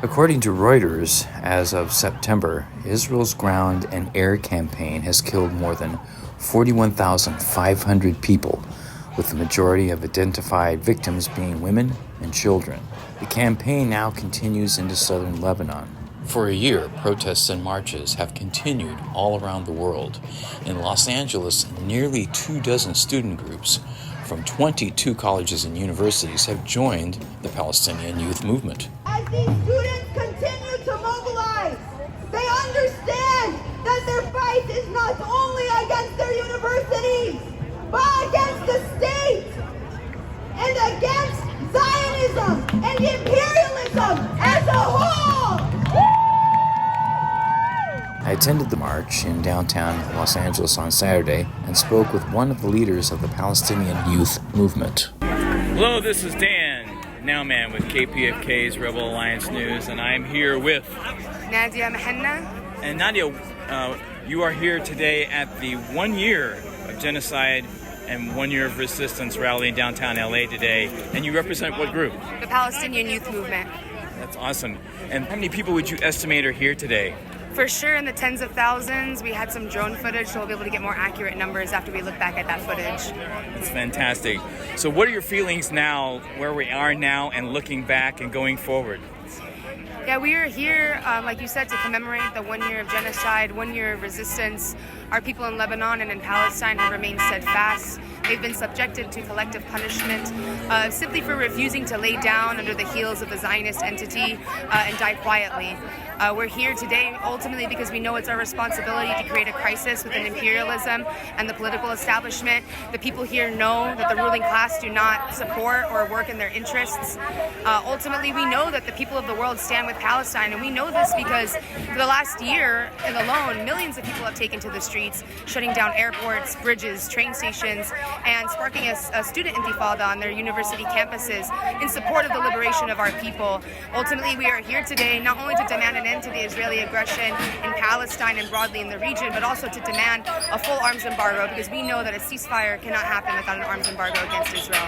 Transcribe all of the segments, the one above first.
According to Reuters, as of September, Israel's ground and air campaign has killed more than 41,500 people, with the majority of identified victims being women and children. The campaign now continues into southern Lebanon. For a year, protests and marches have continued all around the world. In Los Angeles, nearly 24 student groups from 22 colleges and universities have joined the Palestinian youth movement. As these students continue to mobilize, they understand that their fight is not only against their universities, but against the state and against Zionism and imperialism as a whole. I attended the march in downtown Los Angeles on Saturday and spoke with one of the leaders of the Palestinian youth movement. Hello, this is Dan Nowman with KPFK's Rebel Alliance News, and I'm here with Nadia Mahanna. And Nadia, you are here today at the 1 year of genocide and 1 year of resistance rally in downtown LA today, and you represent what group? The Palestinian Youth Movement. That's awesome. And how many people would you estimate are here today? For sure in the tens of thousands. We had some drone footage, so we'll be able to get more accurate numbers after we look back at that footage. That's fantastic. So what are your feelings now, where we are now, and looking back and going forward? Yeah, we are here, like you said, to commemorate the 1 year of genocide, 1 year of resistance. Our people in Lebanon and in Palestine have remained steadfast. They've been subjected to collective punishment simply for refusing to lay down under the heels of the Zionist entity and die quietly. We're here today ultimately because we know it's our responsibility to create a crisis within imperialism and the political establishment. The people here know that the ruling class do not support or work in their interests. Ultimately, we know that the people of the world stand with Palestine, and we know this because for the last year alone, millions of people have taken to the streets, shutting down airports, bridges, train stations, and sparking a student intifada on their university campuses in support of the liberation of our people. Ultimately, we are here today not only to demand an end to the Israeli aggression in Palestine and broadly in the region, but also to demand a full arms embargo, because we know that a ceasefire cannot happen without an arms embargo against Israel.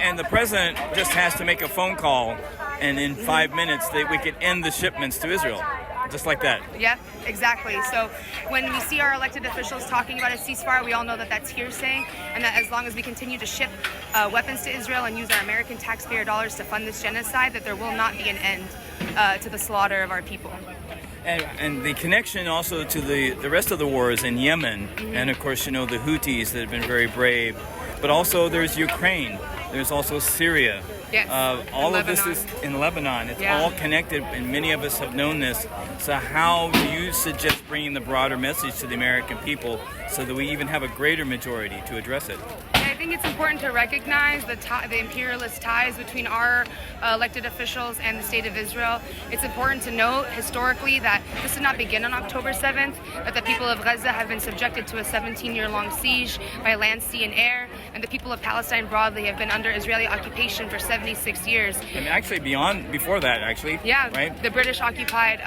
And the president just has to make a phone call, and in 5 minutes we could end the shipments to Israel. Just like that. Yep, exactly. So when we see our elected officials talking about a ceasefire, we all know that that's hearsay, and that as long as we continue to ship weapons to Israel and use our American taxpayer dollars to fund this genocide, that there will not be an end to the slaughter of our people. And the connection also to the rest of the wars in Yemen, and of course, the Houthis that have been very brave, but also there's Ukraine, there's also Syria. Yes, all of this is in Lebanon. It's all connected, and many of us have known this. So how do you suggest bringing the broader message to the American people so that we even have a greater majority to address it? I think it's important to recognize the imperialist ties between our elected officials and the state of Israel. It's important to note historically that this did not begin on October 7th, that the people of Gaza have been subjected to a 17-year-long siege by land, sea, and air, and the people of Palestine broadly have been under Israeli occupation for 76 years. And actually before that, actually. Yeah, right? The British occupied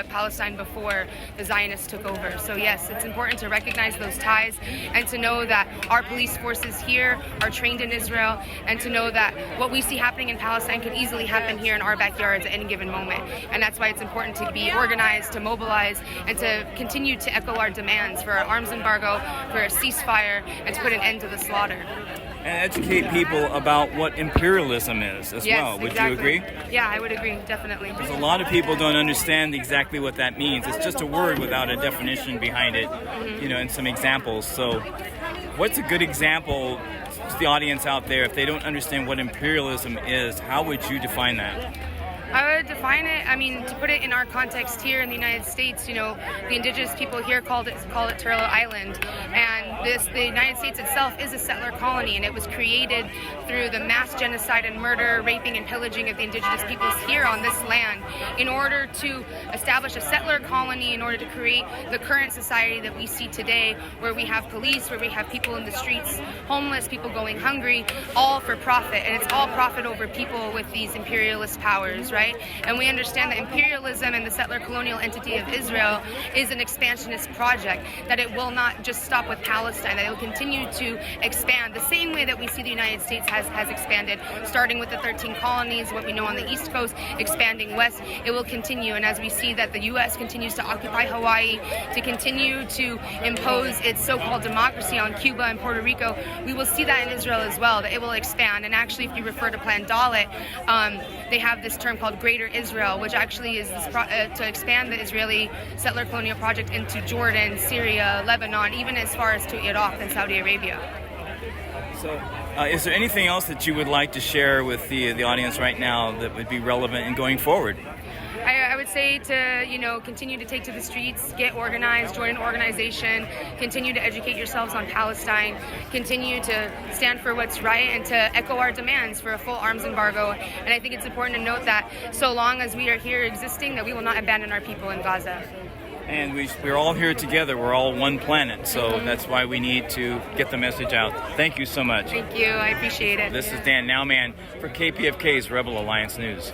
Palestine before the Zionists took over. So yes, it's important to recognize those ties and to know that our police forces here are trained in Israel, and to know that what we see happening in Palestine can easily happen here in our backyards at any given moment. And that's why it's important to be organized, to mobilize, and to continue to echo our demands for an arms embargo, for a ceasefire, and to put an end to the slaughter. And educate people about what imperialism is as well. Would you agree? Yeah, I would agree, definitely. Because a lot of people don't understand exactly what that means. It's just a word without a definition behind it, and some examples. So what's a good example to the audience out there if they don't understand what imperialism is? How would you define that? I would define it, to put it in our context here in the United States, the indigenous people here call it Turtle Island, and the United States itself is a settler colony, and it was created through the mass genocide and murder, raping, and pillaging of the indigenous peoples here on this land in order to establish a settler colony, in order to create the current society that we see today, where we have police, where we have people in the streets, homeless, people going hungry, all for profit, and it's all profit over people with these imperialist powers, right? right? And we understand that imperialism and the settler colonial entity of Israel is an expansionist project, that it will not just stop with Palestine, that it will continue to expand the same way that we see the United States has expanded, starting with the 13 colonies, what we know on the East Coast, expanding west. It will continue, and as we see that the U.S. continues to occupy Hawaii, to continue to impose its so-called democracy on Cuba and Puerto Rico, we will see that in Israel as well, that it will expand. And actually, if you refer to Plan Dalit, they have this term called Greater Israel, which actually is this to expand the Israeli settler colonial project into Jordan, Syria, Lebanon, even as far as to Iraq and Saudi Arabia. So, is there anything else that you would like to share with the audience right now that would be relevant in going forward? I would say to, continue to take to the streets, get organized, join an organization, continue to educate yourselves on Palestine, continue to stand for what's right, and to echo our demands for a full arms embargo. And I think it's important to note that so long as we are here existing, that we will not abandon our people in Gaza. And we're all here together. We're all one planet. So that's why we need to get the message out. Thank you so much. Thank you. I appreciate it. This is Dan Nowman for KPFK's Rebel Alliance News.